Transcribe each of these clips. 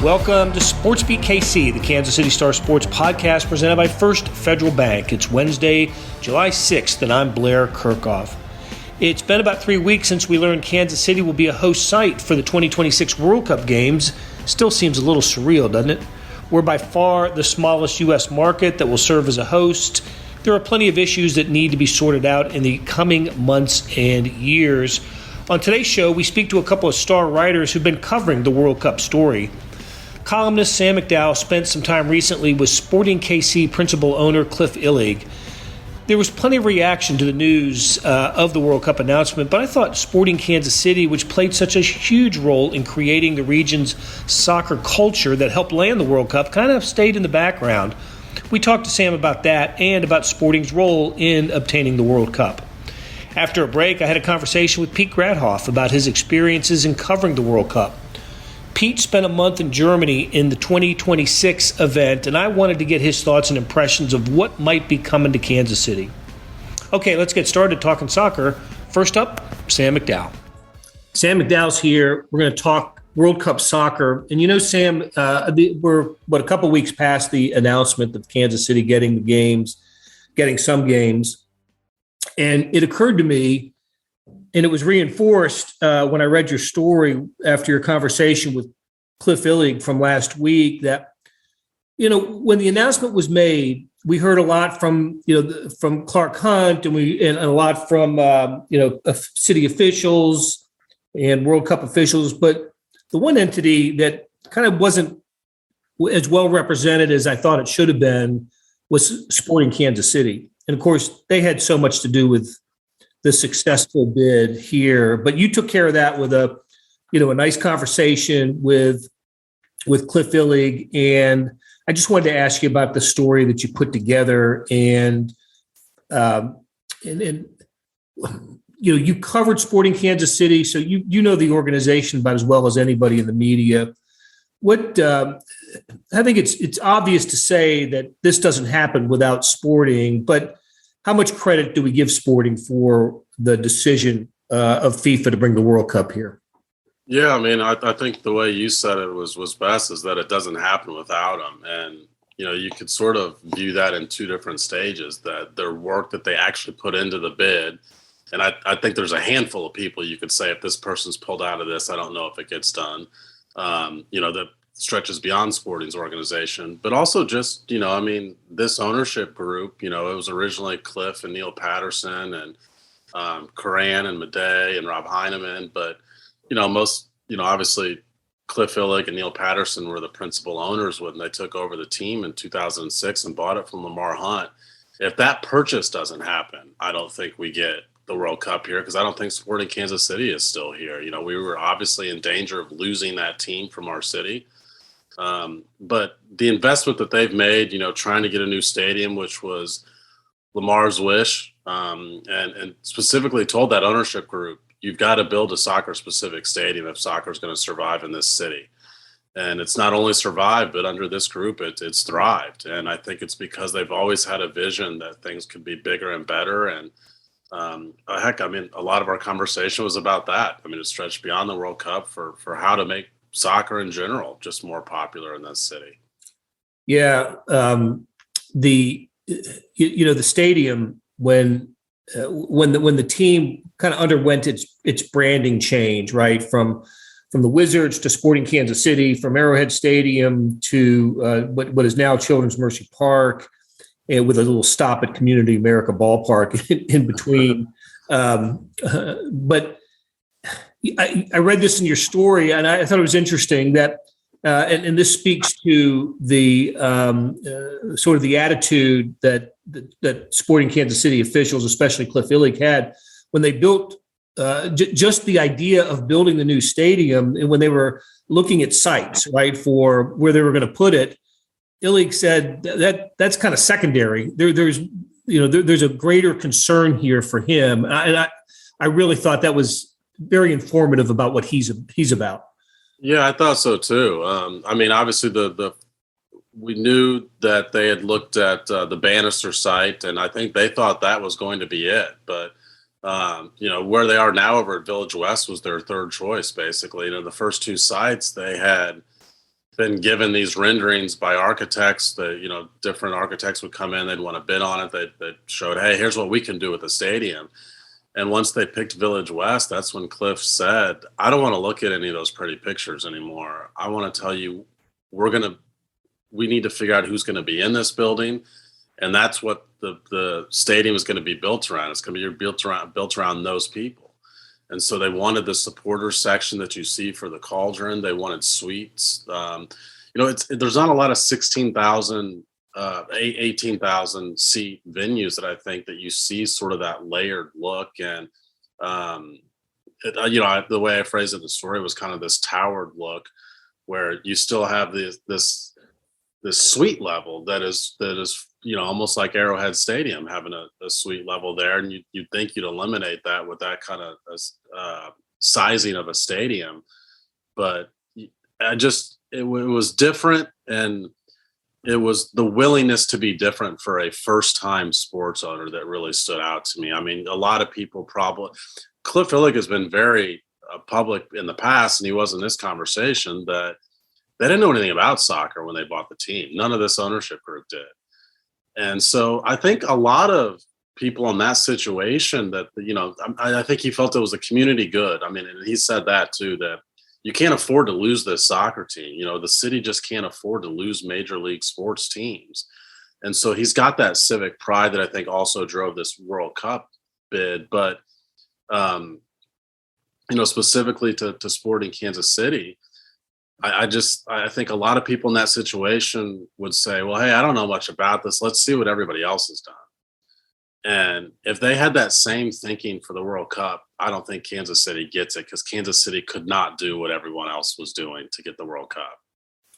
Welcome to SportsBeat KC, the Kansas City Star Sports podcast presented by First Federal Bank. It's Wednesday, July 6th, and I'm Blair Kirchhoff. It's been about 3 weeks since we learned Kansas City will be a host site for the 2026 World Cup games. Still seems a little surreal, doesn't it? We're by far the smallest U.S. market that will serve as a host. There are plenty of issues that need to be sorted out in the coming months and years. On today's show, we speak to a couple of star writers who've been covering the World Cup story. Columnist Sam McDowell spent some time recently with Sporting KC principal owner Cliff Illig. There was plenty of reaction to the news of the World Cup announcement, but I thought Sporting Kansas City, which played such a huge role in creating the region's soccer culture that helped land the World Cup, kind of stayed in the background. We talked to Sam about that and about Sporting's role in obtaining the World Cup. After a break, I had a conversation with Pete Grathoff about his experiences in covering the World Cup. Pete spent a month in Germany in the 2026 event, and I wanted to get his thoughts and impressions of what might be coming to Kansas City. Okay, let's get started talking soccer. First up, Sam McDowell. Sam McDowell's here. We're going to talk World Cup soccer. And you know, Sam, we're a couple weeks past the announcement of Kansas City getting some games. And it occurred to me, and it was reinforced when I read your story after your conversation with Cliff Illig from last week, that, you know, when the announcement was made, we heard a lot from Clark Hunt and a lot from city officials and World Cup officials. But the one entity that kind of wasn't as well represented as I thought it should have been was Sporting Kansas City. And of course, they had so much to do with the successful bid here, but you took care of that with a nice conversation with Cliff Illig. And I just wanted to ask you about the story that you put together. And you covered Sporting Kansas City, so you know the organization about as well as anybody in the media. I think it's obvious to say that this doesn't happen without Sporting, but how much credit do we give Sporting for the decision of FIFA to bring the World Cup here? Yeah, I mean, I think the way you said it was best, is that it doesn't happen without them. And, you could sort of view that in two different stages, that their work that they actually put into the bid. And I think there's a handful of people you could say, if this person's pulled out of this, I don't know if it gets done, that stretches beyond Sporting's organization. But also just, this ownership group, it was originally Cliff and Neil Patterson and Coran and Madej and Rob Heineman. But, obviously Cliff Illig and Neil Patterson were the principal owners when they took over the team in 2006 and bought it from Lamar Hunt. If that purchase doesn't happen, I don't think we get the World Cup here, because I don't think Sporting Kansas City is still here. We were obviously in danger of losing that team from our city. But the investment that they've made, trying to get a new stadium, which was Lamar's wish, and specifically told that ownership group, you've got to build a soccer-specific stadium if soccer is going to survive in this city. And it's not only survived, but under this group, it's thrived. And I think it's because they've always had a vision that things could be bigger and better. And a lot of our conversation was about that. I mean, it stretched beyond the World Cup for how to make soccer in general just more popular in this city. Yeah, the stadium, when the team kind of underwent its branding change, right, from the Wizards to Sporting Kansas City, from Arrowhead Stadium to what is now Children's Mercy Park, and with a little stop at Community America Ballpark in between. But I read this in your story, and I thought it was interesting that, and this speaks to the sort of the attitude that Sporting Kansas City officials, especially Cliff Illig, had when they built just the idea of building the new stadium, and when they were looking at sites, right, for where they were going to put it. Illig said that's kind of secondary. There's a greater concern here for him, and I really thought that was very informative about what he's about. Yeah, I thought so too. Obviously we knew that they had looked at the Bannister site, and I think they thought that was going to be it. But where they are now over at Village West was their third choice, basically. The first two sites they had been given these renderings by architects that, different architects would come in, they'd want to bid on it. They showed, hey, here's what we can do with the stadium. And once they picked Village West, that's when Cliff said, I don't want to look at any of those pretty pictures anymore. I want to tell you, we need to figure out who's going to be in this building. And that's what the stadium is going to be built around. It's going to be built around those people. And so they wanted the supporters section that you see for the Cauldron. They wanted suites. There's not a lot of 16,000, 18,000 seat venues that I think that you see sort of that layered look. And, the way I phrased it in the story was kind of this towered look where you still have this suite level that is almost like Arrowhead Stadium having a suite level there, and you'd think you'd eliminate that with that kind of sizing of a stadium, but it was different, and it was the willingness to be different for a first-time sports owner that really stood out to me. I mean, a lot of people Cliff Illig has been very public in the past, and he was in this conversation, that they didn't know anything about soccer when they bought the team. None of this ownership group did. And so I think a lot of people in that situation that, I think he felt it was a community good. I mean, and he said that too, that you can't afford to lose this soccer team. The city just can't afford to lose major league sports teams. And so he's got that civic pride that I think also drove this World Cup bid. But, specifically to Sporting Kansas City, I think a lot of people in that situation would say, well, hey, I don't know much about this. Let's see what everybody else has done. And if they had that same thinking for the World Cup, I don't think Kansas City gets it, because Kansas City could not do what everyone else was doing to get the World Cup.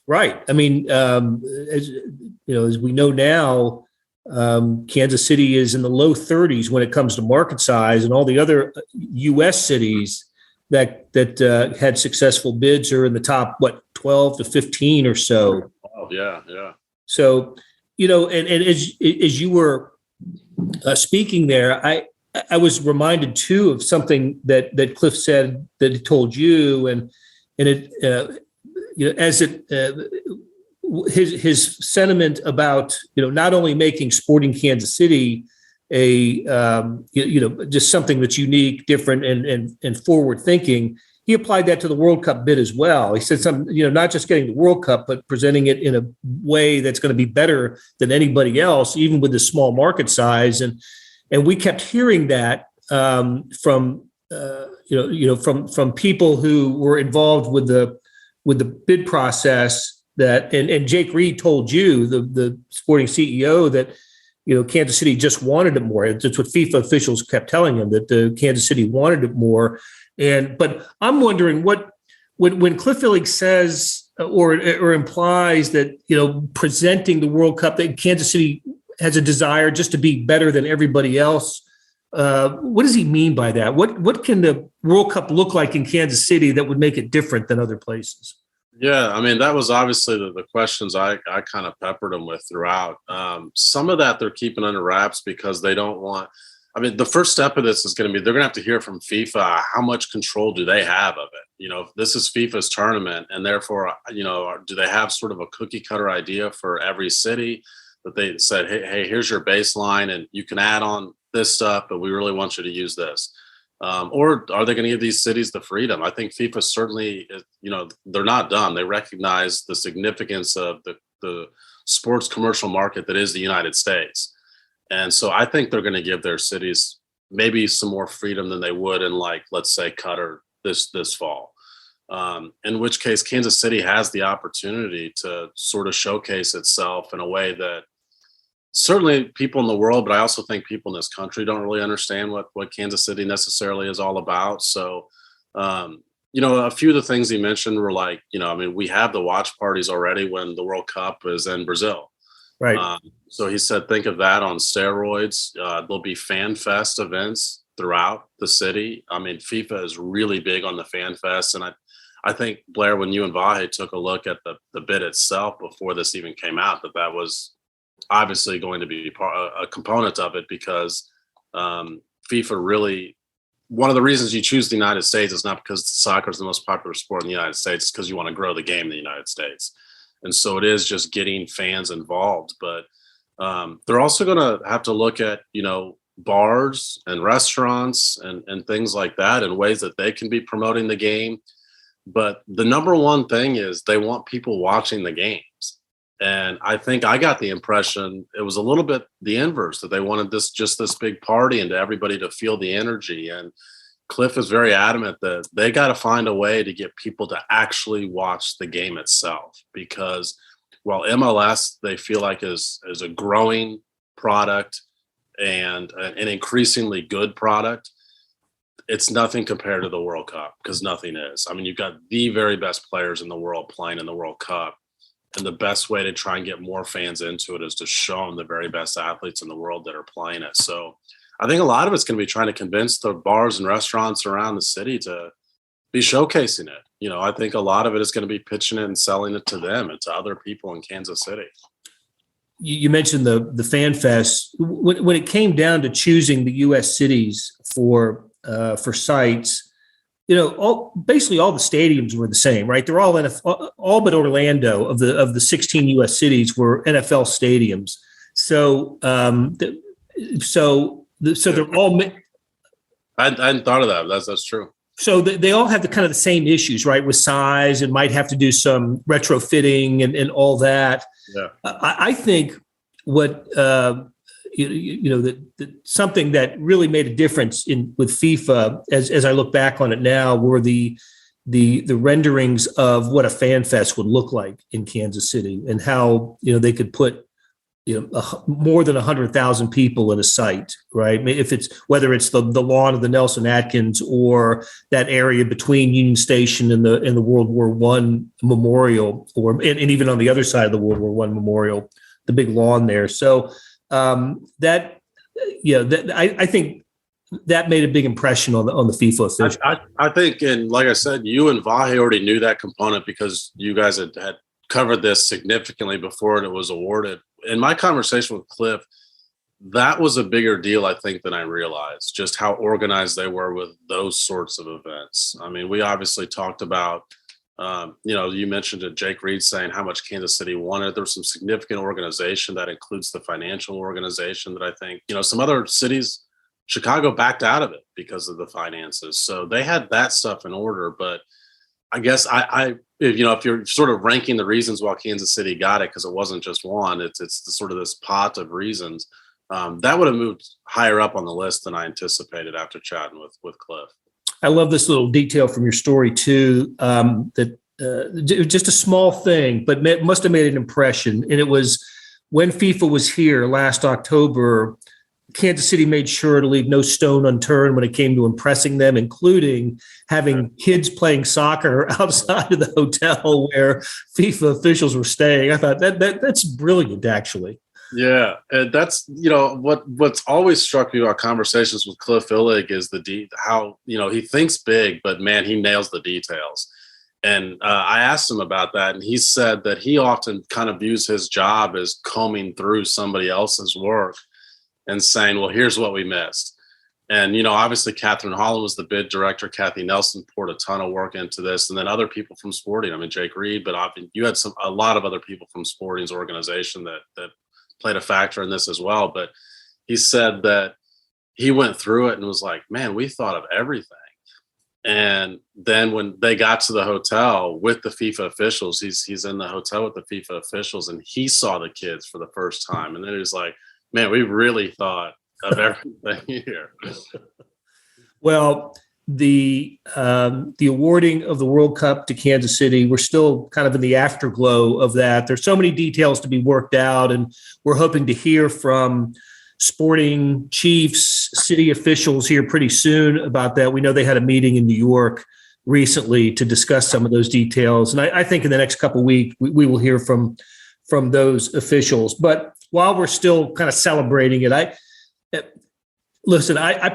Right. I mean, as we know now, Kansas City is in the low 30s when it comes to market size, and all the other U.S. cities that had successful bids are in the top, 12 to 15 or so. Oh, yeah. So, and as you were speaking there, I was reminded too of something that Cliff said that he told you, and it, his sentiment about, not only making Sporting Kansas City just something that's unique, different, and forward thinking. He applied that to the World Cup bid as well. He said not just getting the World Cup, but presenting it in a way that's going to be better than anybody else, even with the small market size. And we kept hearing that from people who were involved with the bid process. That and Jake Reed told you, the Sporting CEO, that Kansas City just wanted it more. That's what FIFA officials kept telling him, that the Kansas City wanted it more. But I'm wondering when Cliff Illig says or implies that, presenting the World Cup, that Kansas City has a desire just to be better than everybody else. What does he mean by that? What can the World Cup look like in Kansas City that would make it different than other places? Yeah, I mean, that was obviously the questions I kind of peppered them with throughout. Some of that they're keeping under wraps because they don't want – I mean, the first step of this is going to be they're going to have to hear from FIFA how much control do they have of it. This is FIFA's tournament, and therefore, do they have sort of a cookie-cutter idea for every city that they said, hey, here's your baseline, and you can add on this stuff, but we really want you to use this. Or are they going to give these cities the freedom? I think FIFA certainly, they're not done. They recognize the significance of the sports commercial market that is the United States. And so I think they're going to give their cities maybe some more freedom than they would in, like, let's say, Qatar this fall. In which case, Kansas City has the opportunity to sort of showcase itself in a way that certainly people in the world, but I also think people in this country don't really understand what Kansas City necessarily is all about. So, a few of the things he mentioned were like, we have the watch parties already when the World Cup is in Brazil. Right. So he said, think of that on steroids. There'll be fan fest events throughout the city. I mean, FIFA is really big on the fan fest. And I think, Blair, when you and Vahe took a look at the bid itself before this even came out, that was obviously going to be a component of it, because FIFA really, one of the reasons you choose the United States is not because soccer is the most popular sport in the United States, it's because you want to grow the game in the United States. And so it is just getting fans involved. But they're also going to have to look at, bars and restaurants and things like that and ways that they can be promoting the game. But the number one thing is they want people watching the games. And I think I got the impression it was a little bit the inverse, that they wanted this big party and to everybody to feel the energy. And Cliff is very adamant that they got to find a way to get people to actually watch the game itself, because while MLS they feel like is a growing product and an increasingly good product, it's nothing compared to the World Cup, because nothing is. I mean, you've got the very best players in the world playing in the World Cup. And the best way to try and get more fans into it is to show them the very best athletes in the world that are playing it. So I think a lot of it's going to be trying to convince the bars and restaurants around the city to be showcasing it. I think a lot of it is going to be pitching it and selling it to them and to other people in Kansas City. You mentioned the Fan Fest. When it came down to choosing the U.S. cities for sites, basically all the stadiums were the same, right? They're all all but Orlando of the 16 U.S. cities were NFL stadiums. So they're all. I hadn't thought of that. That's true. So they all have the kind of the same issues, right? With size and might have to do some retrofitting and all that. Yeah. I think what that something that really made a difference with FIFA, as I look back on it now, were the renderings of what a fan fest would look like in Kansas City, and how they could put more than 100,000 people in a site, right? If it's whether it's the lawn of the Nelson Atkins or that area between Union Station and the World War I Memorial, and even on the other side of the World War I Memorial, the big lawn there. So I think that made a big impression on the FIFA officials. I think, and like I said, you and Vahe already knew that component because you guys had covered this significantly before it was awarded. In my conversation with Cliff, that was a bigger deal, I think, than I realized, just how organized they were with those sorts of events. I mean, we obviously talked about, you mentioned Jake Reed saying how much Kansas City wanted. There was some significant organization that includes the financial organization that I think, some other cities, Chicago backed out of it because of the finances. So they had that stuff in order. But I guess if you're sort of ranking the reasons why Kansas City got it, because it wasn't just one, it's sort of this pot of reasons, that would have moved higher up on the list than I anticipated after chatting with Cliff. I love this little detail from your story too, that just a small thing, but must have made an impression. And it was when FIFA was here last October, Kansas City made sure to leave no stone unturned when it came to impressing them, including having kids playing soccer outside of the hotel where FIFA officials were staying. I thought that's brilliant, actually. Yeah, and that's what's always struck me about conversations with Cliff Illig is how he thinks big, but man, he nails the details. And I asked him about that, and he said that he often kind of views his job as combing through somebody else's work and saying, well, here's what we missed. And, obviously Catherine Holland was the bid director. Kathy Nelson poured a ton of work into this. And then other people from sporting, I mean, Jake Reed, but you had a lot of other people from sporting's organization that played a factor in this as well. But he said that he went through it and was like, man, we thought of everything. And then when they got to the hotel with the FIFA officials, he's in the hotel with the FIFA officials, and he saw the kids for the first time. And then he was like, man, we really thought of everything here. Well, the awarding of the World Cup to Kansas City, we're still kind of in the afterglow of that. There's so many details to be worked out, and we're hoping to hear from sporting chiefs, city officials here pretty soon about that. We know they had a meeting in New York recently to discuss some of those details. And I think in the next couple of weeks, we will hear from those officials. But while we're still kind of celebrating it, I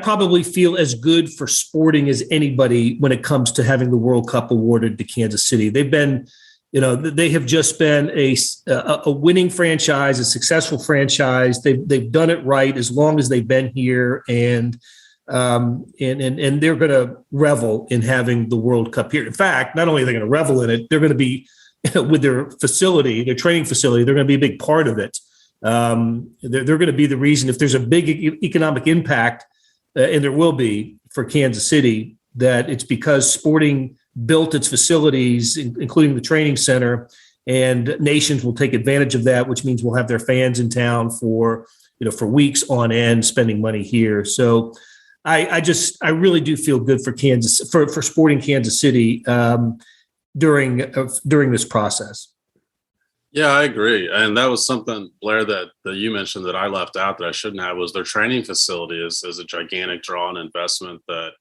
probably feel as good for sporting as anybody when it comes to having the World Cup awarded to Kansas City. They've been, they have just been a winning franchise, a successful franchise. They've done it right as long as they've been here, and they're going to revel in having the World Cup here. In fact, not only are they going to revel in it, they're going to be with their facility, their training facility. They're going to be a big part of it. They're going to be the reason if there's a big economic impact, and there will be for Kansas City, that it's because Sporting built its facilities, including the training center, and nations will take advantage of that, which means we'll have their fans in town for weeks on end, spending money here. So I really do feel good for for Sporting Kansas City during this process. Yeah, I agree. And that was something, Blair, that you mentioned that I left out that I shouldn't have, was their training facility is a gigantic draw and investment that,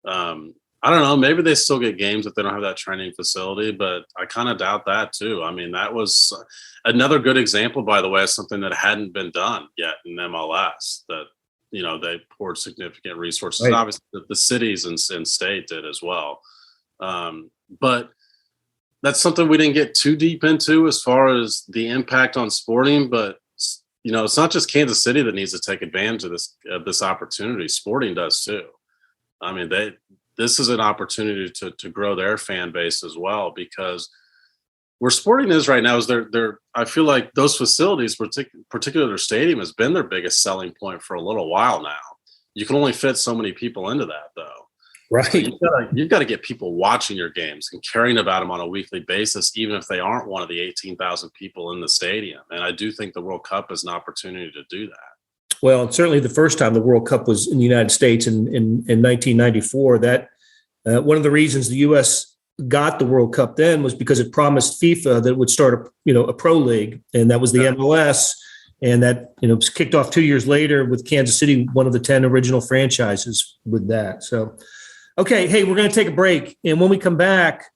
I don't know, maybe they still get games if they don't have that training facility, but I kind of doubt that too. I mean, that was another good example, by the way, of something that hadn't been done yet in MLS, that, they poured significant resources. Right. Obviously, the cities and state did as well. But that's something we didn't get too deep into as far as the impact on Sporting, but it's not just Kansas City that needs to take advantage of this opportunity. Sporting does too. I mean, this is an opportunity to grow their fan base as well, because where Sporting is right now is I feel like those facilities, particularly their stadium, has been their biggest selling point for a little while now. You can only fit so many people into that, though. Right. So you've got to get people watching your games and caring about them on a weekly basis, even if they aren't one of the 18,000 people in the stadium. And I do think the World Cup is an opportunity to do that. Well, certainly the first time the World Cup was in the United States in 1994, that one of the reasons the U.S. got the World Cup then was because it promised FIFA that it would start a pro league, and that was the MLS. And that, was kicked off 2 years later with Kansas City, one of the 10 original franchises with that. So, okay, hey, we're going to take a break. And when we come back,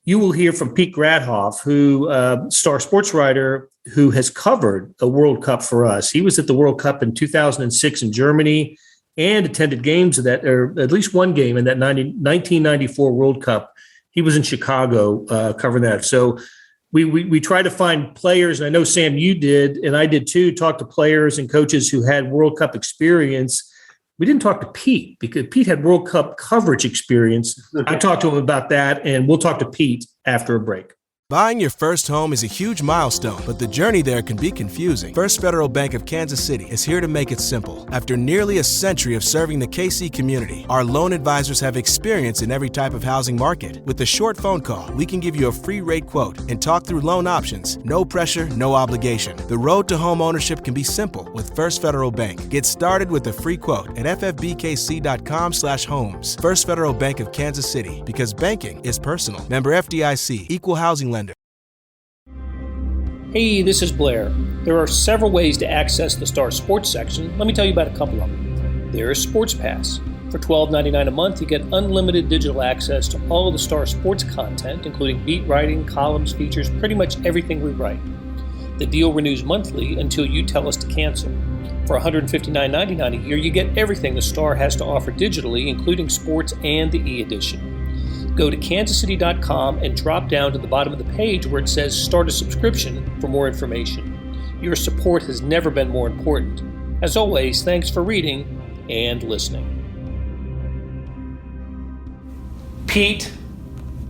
you will hear from Pete Grathoff, who Star sports writer who has covered a World Cup for us. He was at the World Cup in 2006 in Germany and attended games of that, or at least one game in that 1994 World Cup. He was in Chicago covering that. So we try to find players, and I know, Sam, you did, and I did too, talk to players and coaches who had World Cup experience. We didn't talk to Pete because Pete had World Cup coverage experience. I talked to him about that, and we'll talk to Pete after a break. Buying your first home is a huge milestone, but the journey there can be confusing. First Federal Bank of Kansas City is here to make it simple. After nearly a century of serving the KC community, our loan advisors have experience in every type of housing market. With a short phone call, we can give you a free rate quote and talk through loan options. No pressure, no obligation. The road to home ownership can be simple with First Federal Bank. Get started with a free quote at ffbkc.com/homes. First Federal Bank of Kansas City, because banking is personal. Member FDIC, Equal Housing Lender. Hey, this is Blair. There are several ways to access the Star Sports section. Let me tell you about a couple of them. There is Sports Pass. For $12.99 a month, you get unlimited digital access to all of the Star Sports content, including beat writing, columns, features, pretty much everything we write. The deal renews monthly until you tell us to cancel. For $159.99 a year, you get everything the Star has to offer digitally, including sports and the e-edition. Go to kansascity.com and drop down to the bottom of the page where it says Start a Subscription for more information. Your support has never been more important. As always, thanks for reading and listening. Pete,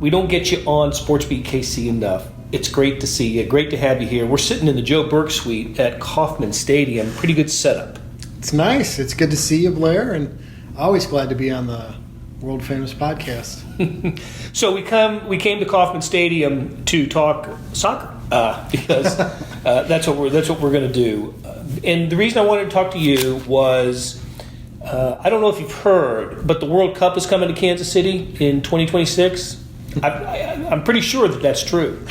we don't get you on SportsBeat KC enough. It's great to see you. Great to have you here. We're sitting in the Joe Burke Suite at Kauffman Stadium. Pretty good setup. It's nice. It's good to see you, Blair, and always glad to be on the world famous podcast. So we came to Kauffman Stadium to talk soccer because that's what we're going to do. And the reason I wanted to talk to you was I don't know if you've heard, but the World Cup is coming to Kansas City in 2026. I'm pretty sure that that's true.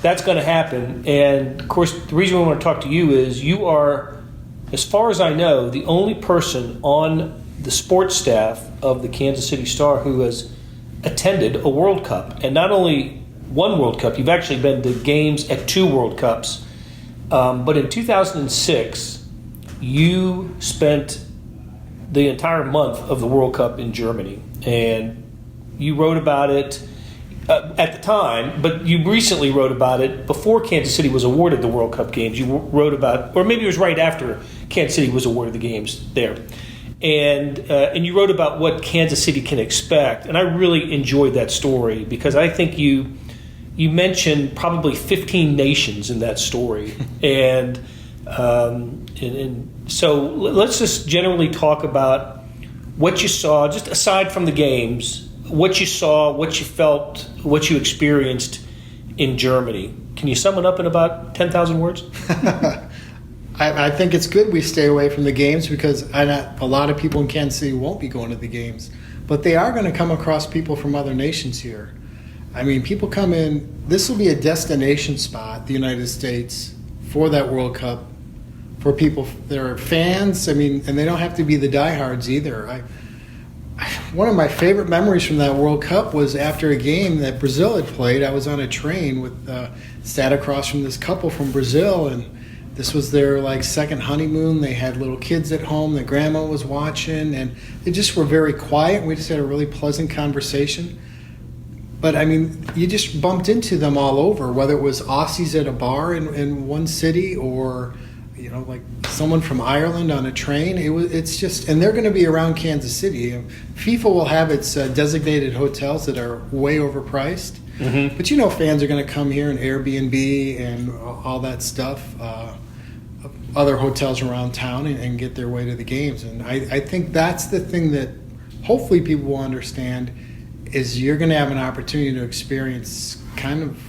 That's going to happen. And of course, the reason we want to talk to you is you are, as far as I know, the only person on the sports staff of the Kansas City Star who has attended a World Cup. And not only one World Cup, you've actually been to games at two World Cups. But in 2006, you spent the entire month of the World Cup in Germany. And you wrote about it at the time, but you recently wrote about it before Kansas City was awarded the World Cup games. You wrote about, or maybe it was right after Kansas City was awarded the games there. And you wrote about what Kansas City can expect, and I really enjoyed that story because I think you you mentioned probably 15 nations in that story, and so let's just generally talk about what you saw, just aside from the games, what you saw, what you felt, what you experienced in Germany. Can you sum it up in about 10,000 words? I think it's good we stay away from the games because a lot of people in Kansas City won't be going to the games. But they are going to come across people from other nations here. I mean, people come in. This will be a destination spot, the United States, for that World Cup, for people that are fans. I mean, and they don't have to be the diehards either. One of my favorite memories from that World Cup was after a game that Brazil had played. I was on a train sat across from this couple from Brazil, and this was their second honeymoon. They had little kids at home that grandma was watching, and they just were very quiet. We just had a really pleasant conversation. But I mean, you just bumped into them all over, whether it was Aussies at a bar in one city or someone from Ireland on a train. It's just, and they're going to be around Kansas City. FIFA will have its designated hotels that are way overpriced. Mm-hmm. But fans are going to come here and Airbnb and all that stuff, other hotels around town and get their way to the games. And I think that's the thing that hopefully people will understand is you're going to have an opportunity to experience kind of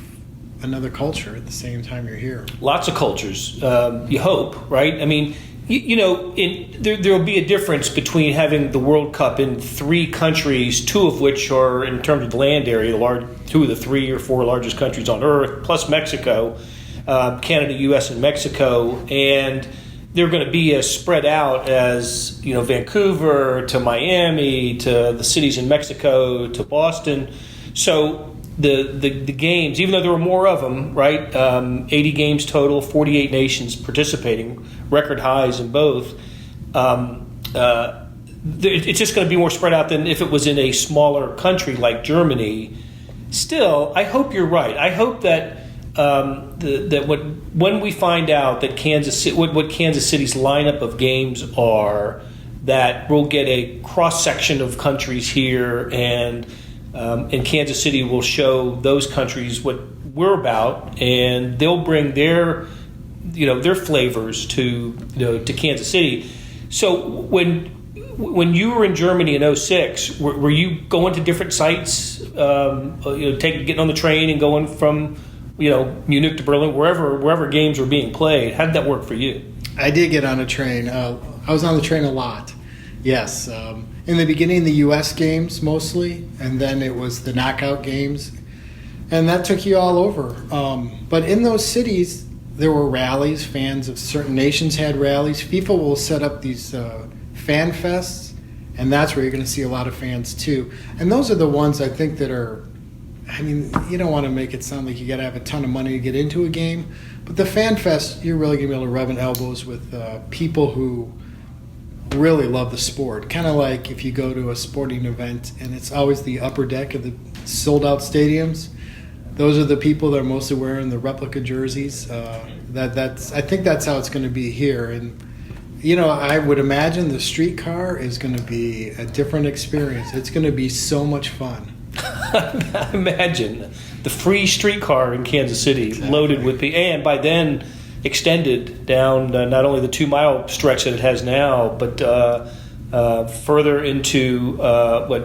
another culture at the same time you're here. Lots of cultures, you hope, right? I mean, there will be a difference between having the World Cup in 3 countries, 2 of which are, in terms of land area, 2 of the 3 or 4 largest countries on Earth, plus Mexico, Canada, U.S., and Mexico, and they're going to be as spread out as Vancouver to Miami to the cities in Mexico to Boston. So the games, even though there were more of them, right? 80 games total, 48 nations participating, record highs in both. It's just going to be more spread out than if it was in a smaller country like Germany. Still, I hope you're right. I hope that when we find out that Kansas City, what Kansas City's lineup of games are, that we'll get a cross section of countries here, and Kansas City will show those countries what we're about, and they'll bring their flavors to Kansas City. So when you were in Germany in 2006, were you going to different sites, getting on the train and going from Munich to Berlin, wherever games were being played? How did that work for you? I did get on a train. I was on the train a lot. Yes. In the beginning, the U.S. games mostly, and then it was the knockout games. And that took you all over. But in those cities, there were rallies. Fans of certain nations had rallies. FIFA will set up these fan fests, and that's where you're going to see a lot of fans too. And those are the ones I think that are, I mean, you don't want to make it sound like you got to have a ton of money to get into a game, but the fan fest, you're really going to be able to rub elbows with people who really love the sport. Kind of like if you go to a sporting event and it's always the upper deck of the sold-out stadiums. Those are the people that are mostly wearing the replica jerseys. I think that's how it's going to be here. And I would imagine the streetcar is going to be a different experience. It's going to be so much fun. I imagine the free streetcar in Kansas City, exactly, loaded with people, and by then extended down not only the 2-mile stretch that it has now, but further into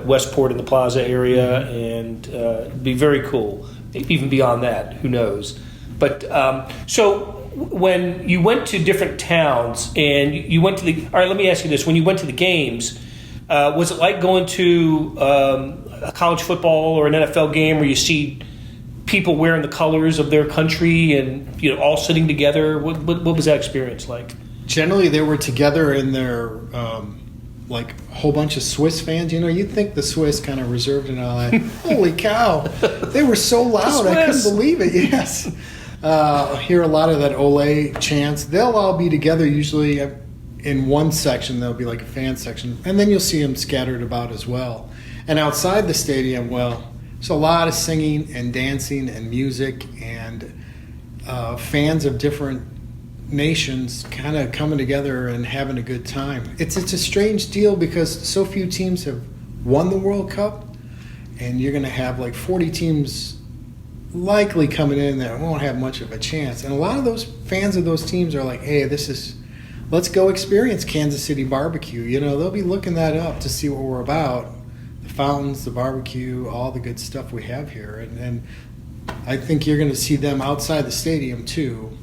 Westport in the Plaza area, and it'd be very cool. Even beyond that, who knows? But so when you went to different towns and you went to all right, let me ask you this: when you went to the games, was it like going to a college football or an NFL game where you see people wearing the colors of their country and all sitting together? What was that experience like? Generally, they were together in their like a whole bunch of Swiss fans. You'd think the Swiss kind of reserved and all that. Holy cow! They were so loud. I couldn't believe it. Yes. Hear a lot of that Ole chants. They'll all be together usually in one section. There'll be like a fan section, and then you'll see them scattered about as well. And outside the stadium, well, there's a lot of singing and dancing and music, and fans of different nations kind of coming together and having a good time. It's a strange deal because so few teams have won the World Cup, and you're going to have like 40 teams likely coming in that won't have much of a chance. And a lot of those fans of those teams are like, hey, let's go experience Kansas City barbecue. You know, they'll be looking that up to see what we're about. The fountains, the barbecue, all the good stuff we have here. And I think you're going to see them outside the stadium too,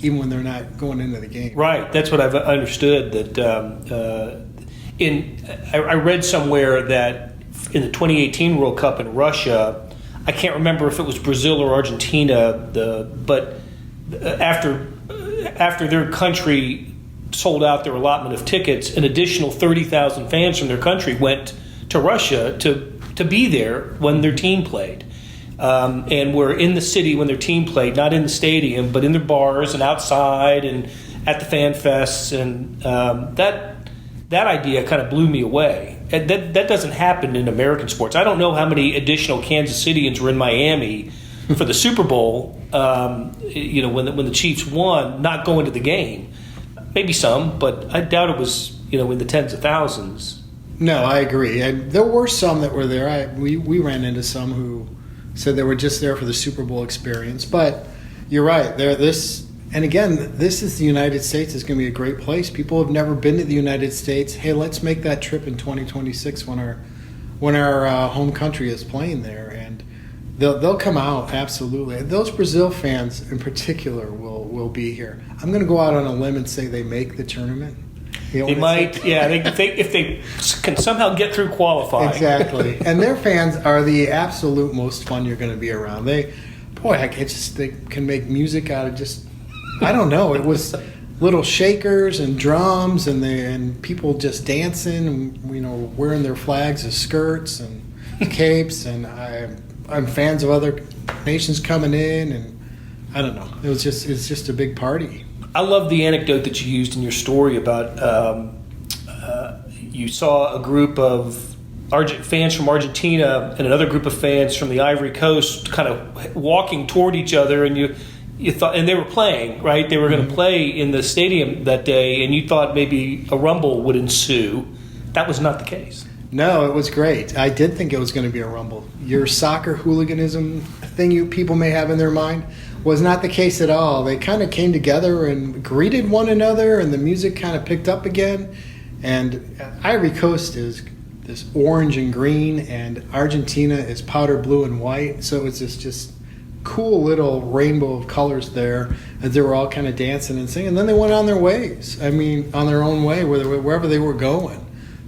even when they're not going into the game. Right. That's what I've understood. That I read somewhere that in the 2018 World Cup in Russia, I can't remember if it was Brazil or Argentina, but after their country sold out their allotment of tickets, an additional 30,000 fans from their country went to Russia to be there when their team played. And were in the city when their team played, not in the stadium, but in their bars and outside and at the fan fests. And that idea kind of blew me away. And that doesn't happen in American sports. I don't know how many additional Kansas Cityans were in Miami for the Super Bowl, when the Chiefs won, not going to the game. Maybe some, but I doubt it was, in the tens of thousands. No, I agree. There were some that were there. We ran into some who said they were just there for the Super Bowl experience. But you're right. And again, this is the United States. It's going to be a great place. People have never been to the United States. Hey, let's make that trip in 2026 when our home country is playing there, and they'll come out absolutely. Those Brazil fans in particular will be here. I'm going to go out on a limb and say they make the tournament. They might, yeah. If they can somehow get through qualifying, exactly. And their fans are the absolute most fun you're going to be around. They can make music out of just. I don't know. It was little shakers and drums and people just dancing, and, wearing their flags as skirts and capes. And I'm fans of other nations coming in, and I don't know. It's just a big party. I love the anecdote that you used in your story about you saw a group of fans from Argentina and another group of fans from the Ivory Coast kind of walking toward each other, and you thought, and they were playing, right? They were going to play in the stadium that day, and you thought maybe a rumble would ensue. That was not the case. No, it was great. I did think it was going to be a rumble. Your soccer hooliganism thing people may have in their mind was not the case at all. They kind of came together and greeted one another, and the music kind of picked up again. And Ivory Coast is this orange and green, and Argentina is powder blue and white. So it was this just cool little rainbow of colors there as they were all kind of dancing and singing. And then they went on their ways. On their own way, wherever they were going.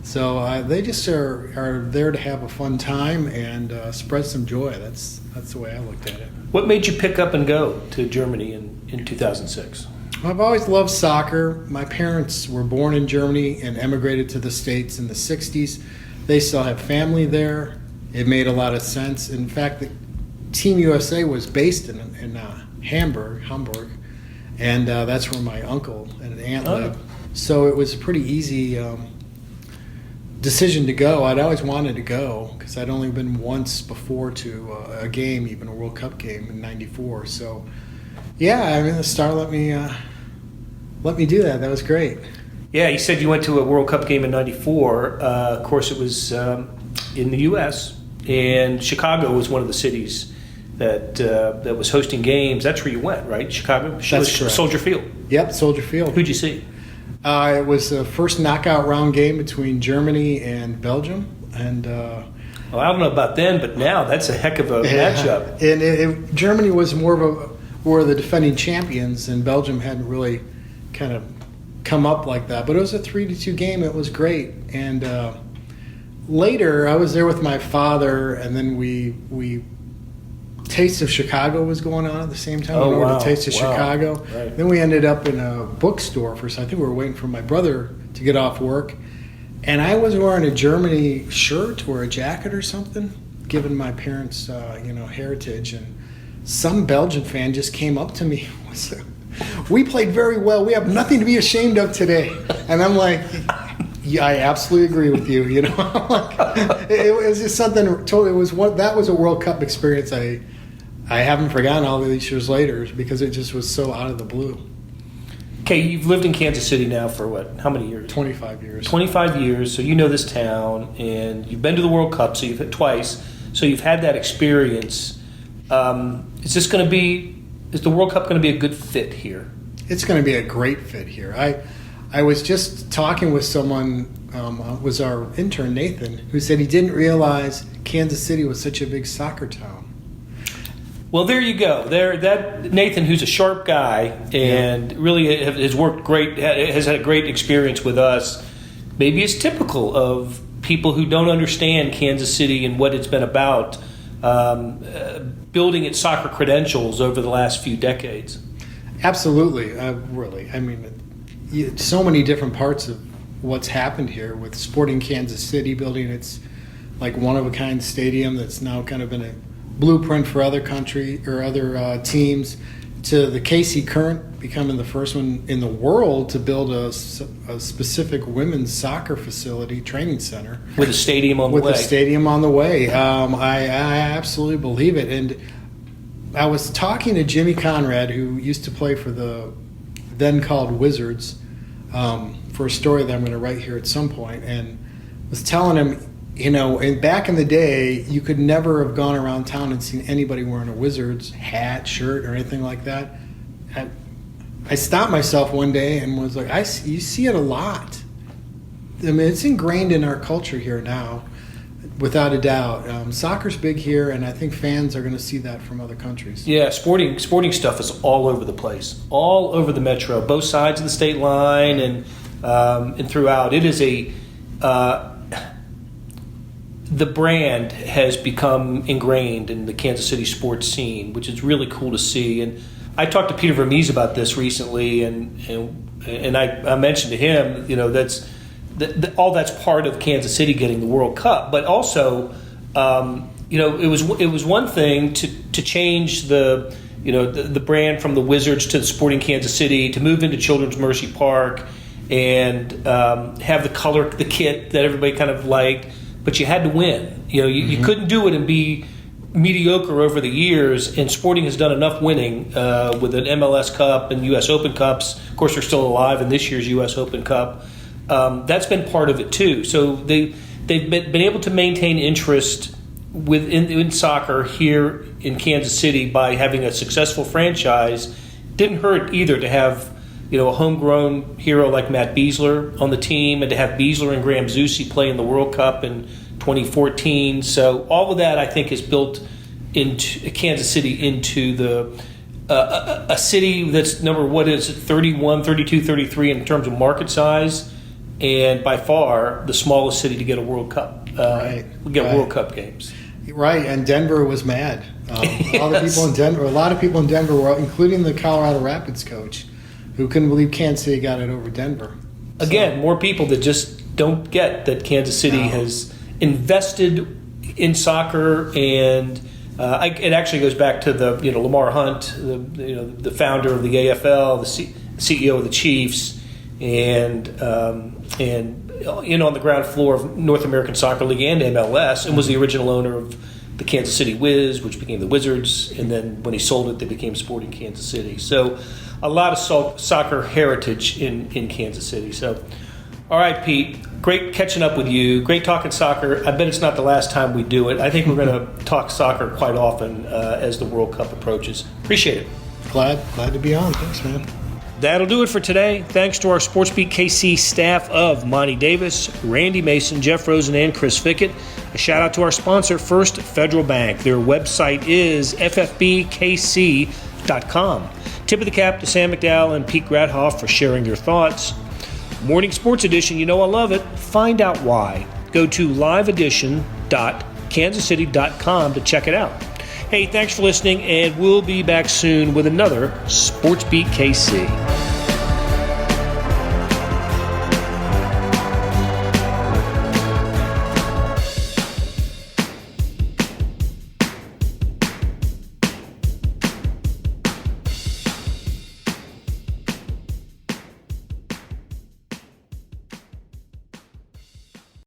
So they just are there to have a fun time and spread some joy. That's the way I looked at it. What made you pick up and go to Germany in 2006? I've always loved soccer. My parents were born in Germany and emigrated to the States in the 60s. They still have family there. It made a lot of sense. In fact, the Team USA was based in Hamburg, and that's where my uncle and aunt lived. So it was a pretty easy decision to go. I'd always wanted to go because I'd only been once before to a game, even a World Cup game in '94. So, yeah, the Star let me do that. That was great. Yeah, you said you went to a World Cup game in '94. Of course, it was in the U.S., and Chicago was one of the cities that was hosting games. That's where you went, right? Chicago? That's correct. Soldier Field. Yep, Soldier Field. Who'd you see? It was the first knockout round game between Germany and Belgium, and well, I don't know about then, but now that's a heck of a matchup. And Germany was were the defending champions, and Belgium hadn't really kind of come up like that. But it was a 3-2 game. It was great. And later, I was there with my father, and then we Taste of Chicago was going on at the same time. The Taste of Chicago. Right. Then we ended up in a bookstore I think we were waiting for my brother to get off work, and I was wearing a Germany shirt or a jacket or something, given my parents' heritage. And some Belgian fan just came up to me and said, "We played very well. We have nothing to be ashamed of today." And I'm like, yeah, I absolutely agree with you. It was just something totally. That was a World Cup experience. I haven't forgotten all these years later because it just was so out of the blue. Okay, you've lived in Kansas City now for what? How many years? 25 years. 25 years. So you know this town, and you've been to the World Cup. So you've hit twice. So you've had that experience. Is the World Cup going to be a good fit here? It's going to be a great fit here. I was just talking with someone, was our intern Nathan, who said he didn't realize Kansas City was such a big soccer town. Well, there you go. That Nathan, who's a sharp guy and really has worked great, has had a great experience with us, maybe is typical of people who don't understand Kansas City and what it's been about, building its soccer credentials over the last few decades. Absolutely, really. I mean, so many different parts of what's happened here with Sporting Kansas City building its like one-of-a-kind stadium that's now kind of been a blueprint for other country or other teams, to the KC Current becoming the first one in the world to build a specific women's soccer facility training center with a stadium on the way. With a stadium on the way, I absolutely believe it. And I was talking to Jimmy Conrad, who used to play for the then called Wizards, for a story that I'm going to write here at some point, and was telling him, and back in the day, you could never have gone around town and seen anybody wearing a Wizards hat, shirt, or anything like that. I stopped myself one day and was like, you see it a lot. I mean, it's ingrained in our culture here now, without a doubt. Soccer's big here, and I think fans are going to see that from other countries. Yeah, sporting stuff is all over the place, all over the metro, both sides of the state line and throughout. It is the brand has become ingrained in the Kansas City sports scene, which is really cool to see. And I talked to Peter Vermees about this recently, and I mentioned to him, that's all that's part of Kansas City getting the World Cup, but also, it was one thing to change the brand from the Wizards to the Sporting Kansas City, to move into Children's Mercy Park and have the kit that everybody kind of liked. But you had to win. You couldn't do it and be mediocre over the years. And Sporting has done enough winning with an MLS Cup and U.S. Open Cups. Of course, they're still alive in this year's U.S. Open Cup. That's been part of it too. So they've been able to maintain interest in soccer here in Kansas City by having a successful franchise. Didn't hurt either to have a homegrown hero like Matt Beasler on the team, and to have Beasler and Graham Zusi play in the World Cup in 2014. So all of that, I think, has built into Kansas City into a city that's 31, 32, 33 in terms of market size, and by far the smallest city to get a World Cup. World Cup games. Right, and Denver was mad. A lot of people in Denver were, including the Colorado Rapids coach, who couldn't believe Kansas City got it over Denver. Again, more people that just don't get that Kansas City has invested in soccer, and it actually goes back to the Lamar Hunt, the founder of the AFL, the CEO of the Chiefs, and on the ground floor of North American Soccer League and MLS, and was the original owner of the Kansas City Wiz, which became the Wizards, and then when he sold it, they became Sporting Kansas City. So a lot of soccer heritage in Kansas City. So, all right, Pete, great catching up with you. Great talking soccer. I bet it's not the last time we do it. I think we're going to talk soccer quite often as the World Cup approaches. Appreciate it. Glad to be on. Thanks, man. That'll do it for today. Thanks to our SportsBeat KC staff of Monty Davis, Randy Mason, Jeff Rosen, and Chris Fickett. A shout out to our sponsor, First Federal Bank. Their website is ffbkc.com. Tip of the cap to Sam McDowell and Pete Grathoff for sharing your thoughts. Morning Sports Edition, I love it. Find out why. Go to liveedition.kansascity.com to check it out. Hey, thanks for listening, and we'll be back soon with another SportsBeat KC.